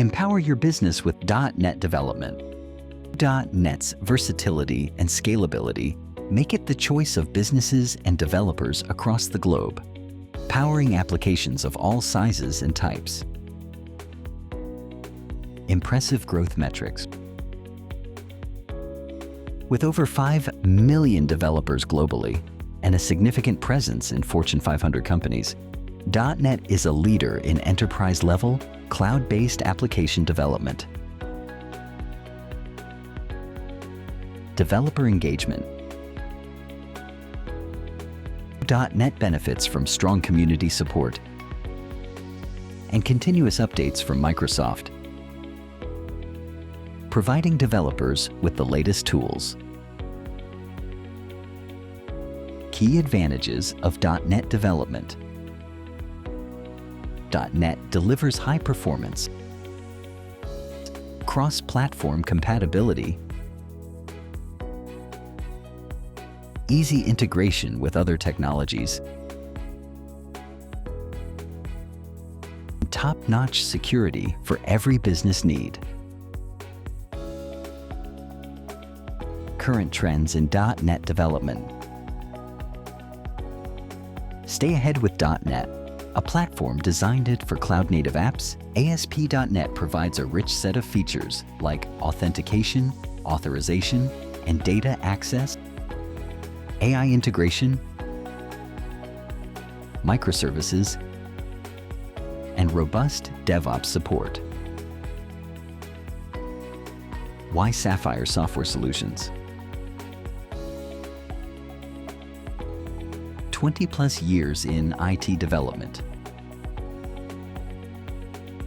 Empower your business with .NET development. .NET's versatility and scalability make it the choice of businesses and developers across the globe, powering applications of all sizes and types. Impressive growth metrics. With over 5 million developers globally and a significant presence in Fortune 500 companies, .NET is a leader in enterprise-level, cloud-based application development. Developer engagement. .NET benefits from strong community support and continuous updates from Microsoft, providing developers with the latest tools. Key advantages of .NET development. .NET delivers high performance, cross-platform compatibility, easy integration with other technologies, top-notch security for every business need. Current trends in .NET development. Stay ahead with .NET, a platform designed for cloud-native apps. ASP.NET provides a rich set of features like authentication, authorization, and data access, AI integration, microservices, and robust DevOps support. Why Sapphire Software Solutions? 20+ years in IT development.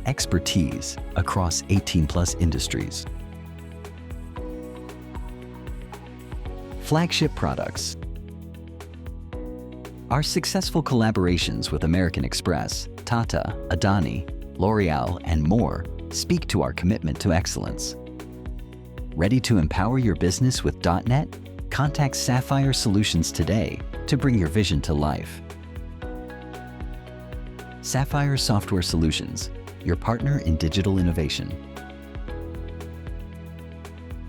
Expertise across 18+ industries. Flagship products. Our successful collaborations with American Express, Tata, Adani, L'Oreal, and more speak to our commitment to excellence. Ready to empower your business with .NET? Contact Sapphire Solutions today to bring your vision to life. Sapphire Software Solutions, your partner in digital innovation.